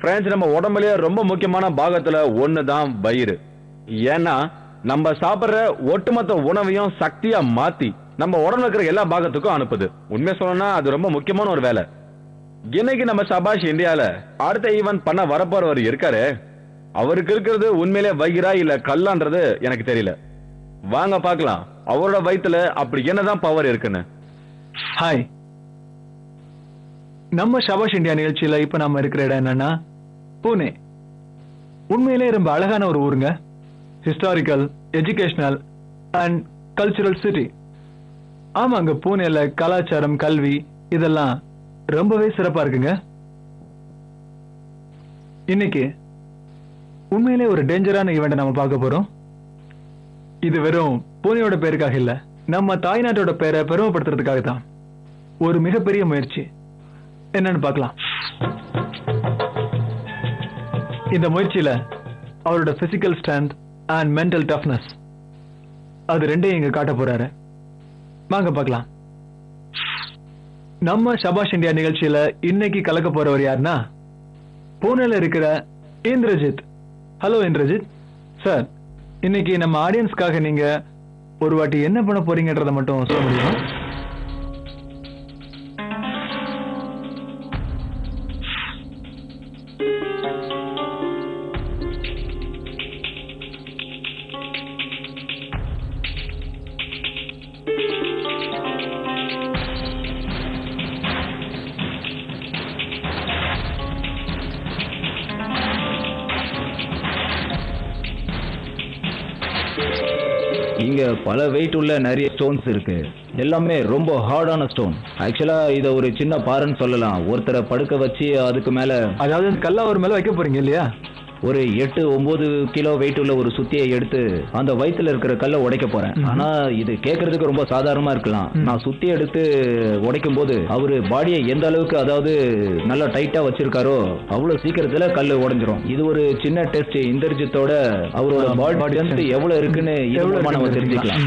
Friends, நம்ம உடம்புலயே ரொம்ப முக்கியமான பாகத்துல ஒண்ணுதான் வயிறு. ஏன்னா நம்ம சாப்பிடுற ஒட்டுமொத்த உணவையும் சக்தியா மாத்தி நம்ம உடம்புல இருக்கிற எல்லா பாகத்துக்கும் அனுப்புது. உண்மையை சொல்லணும்னா அது ரொம்ப முக்கியமான ஒரு வேலை. இன்னைக்கு நம்ம சபாஷ் இந்தியால அடுத்த ஈவென்ட் பண்ண வரப்போறவர் இருக்காரு. அவருக்கு இருக்கிறது உண்மையிலே வயிறா இல்ல கல்லான்றது எனக்கு தெரியல. வாங்க பார்க்கலாம் அவரோட வயித்துல அப்படி என்னதான் பவர் இருக்குன்னு. ஹாய், நம்ம ஷபாஷ் இந்தியா நிகழ்ச்சியில இப்ப நாம இருக்கிற இடம் என்னன்னா பூனே. உண்மையிலே ரொம்ப அழகான ஒரு ஊருங்க. Historical, educational and cultural city. ஆமாங்க, பூனேல கலாச்சாரம், கல்வி இதெல்லாம் ரொம்பவே சிறப்பா இருக்குங்க. இன்னைக்கு உண்மையிலே ஒரு டேஞ்சரான ஈவெண்ட் நாம பார்க்க போறோம். இது வெறும் பூனேயோட பேருக்காக இல்ல, நம்ம தாய்நாட்டோட பேரை பெருமைப்படுத்துறதுக்காக தான். ஒரு மிகப்பெரிய முயற்சி. என்னன்னு பார்க்கலாம். இந்த முயற்சியில அவரோட physical strength and mental toughness அது ரெண்டையும் இங்க காட்ட போறாரு. வாங்க பார்க்கலாம். நம்ம ஷபாஷ் இந்தியா நிகழ்ச்சியில இன்னைக்கு கலக்க போறவர் யாருன்னா பூனேல இருக்கிற இந்திரஜித். ஹலோ இந்திரஜித் சார், இன்னைக்கு நம்ம ஆடியன்ஸ்க்காக நீங்க ஒரு வாட்டி என்ன பண்ண போறீங்கன்றத மட்டும் சொல்ல முடியுமா? இங்க பல வெயிட் உள்ள நிறைய ஸ்டோன்ஸ் இருக்கு. எல்லாமே ரொம்ப ஹார்டான ஸ்டோன். ஆக்சுவலா இத ஒரு சின்ன பாறைன்னு சொல்லலாம். ஒருத்தரை படுக்க வச்சு அதுக்கு மேல, அதாவது கல்லா ஒரு மேல வைக்க போறீங்க இல்லையா? ஒரு 8-9 கிலோ வெயிட் உள்ள ஒரு சுத்தியை எடுத்து அந்த வயித்துல இருக்கிற கல்லை உடைக்க போறேன். ஆனா இது கேட்கறதுக்கு ரொம்ப சாதாரணமா இருக்கலாம். நான் சுத்தி எடுத்து உடைக்கும் போது அவரு பாடியை எந்த அளவுக்கு, அதாவது நல்லா டைட்டா வச்சிருக்காரோ அவ்வளவு சீக்கிரத்துல கல்லு உடைஞ்சிரும். இது ஒரு சின்ன டெஸ்ட். இந்திரஜித்தோட அவரோட பாடி ஸ்ட்ரென்த் எவ்வளவு இருக்குன்னு எவ்வளவு நம்ம தெரிஞ்சுக்கலாம்.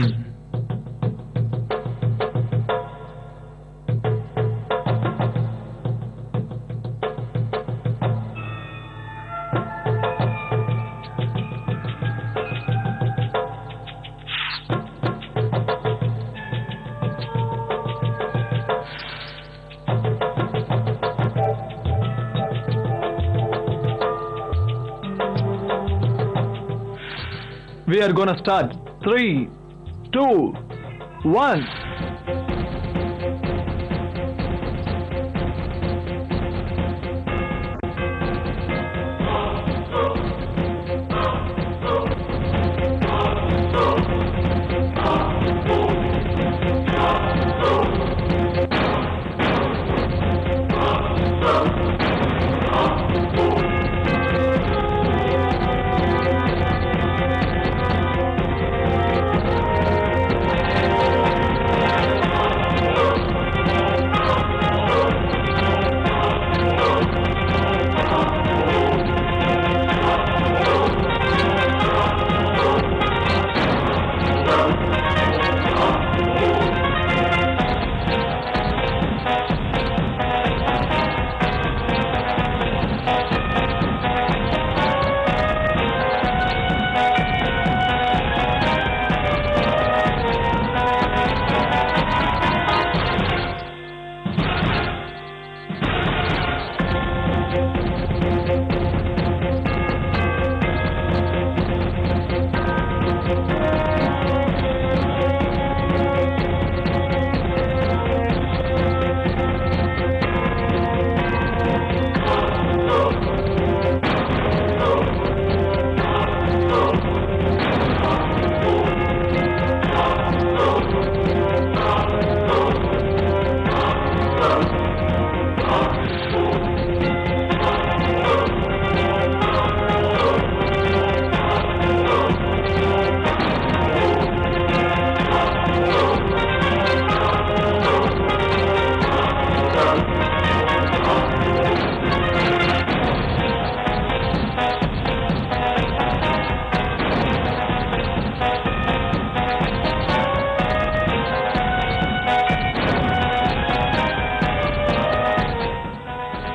We are gonna start. 3, 2, 1.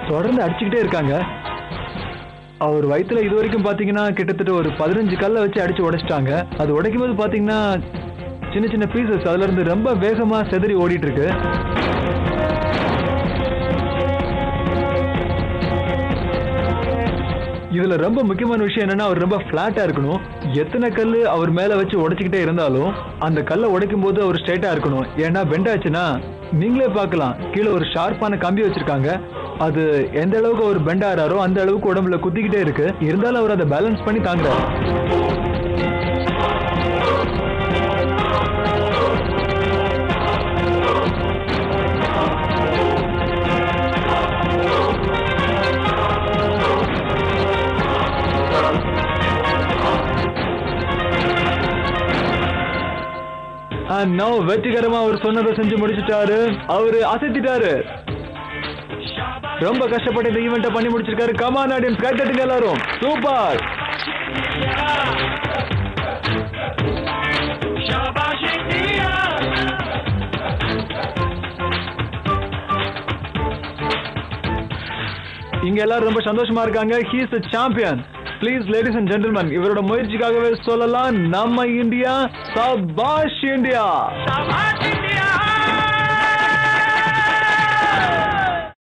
தொடர்ந்து அடிச்சுக்கிட்டே இருக்காங்க. அவர் வயித்துல இது வரைக்கும் பாத்தீங்கன்னா கிட்டத்தட்ட ஒரு 15 கல்லை வச்சு அடிச்சு உடைச்சிட்டாங்க. அது உடைக்கும் போது பாத்தீங்கன்னா சின்ன சின்ன பீசஸ் அதுல இருந்து ரொம்ப வேகமா செதறி ஓடிட்டு இருக்கு. இதுல ரொம்ப முக்கியமான விஷயம் என்னன்னா அவர் ரொம்ப பிளாட்டா இருக்கணும். எத்தனை கல்லு அவர் மேல வச்சு உடைச்சுக்கிட்டே இருந்தாலும் அந்த கல்லை உடைக்கும் போது அவர் ஸ்ட்ரைட்டா இருக்கணும். ஏன்னா பெண்டாச்சுன்னா நீங்களே பார்க்கலாம், கீழே ஒரு ஷார்ப்பான கம்பி வச்சிருக்காங்க. அது எந்த அளவுக்கு அவர் பெண்ட் ஆறாரோ அந்த அளவுக்கு உடம்புல குத்திக்கிட்டே இருக்கு. இருந்தாலும் அவர் அதை பேலன்ஸ் பண்ணி தாங்குறாரு. வெற்றிகரமா அவர் சொன்னதை செஞ்சு முடிச்சிட்டாரு. அவரு அசத்திட்டாரு. ரொம்ப கஷ்டப்பட்டு இந்த ஈவெண்ட்டை பண்ணி முடிச்சிருக்காரு. கமான் ஆடியன்ஸ், கை தட்டுங்க எல்லாரும். சூப்பர். இங்க எல்லாரும் ரொம்ப சந்தோஷமா இருக்காங்க. he is the champion. Please ladies and gentlemen, இவரோட முயற்சிக்காகவே சொல்லலாம் நம்ம இந்தியா, சபாஷ் இந்தியா.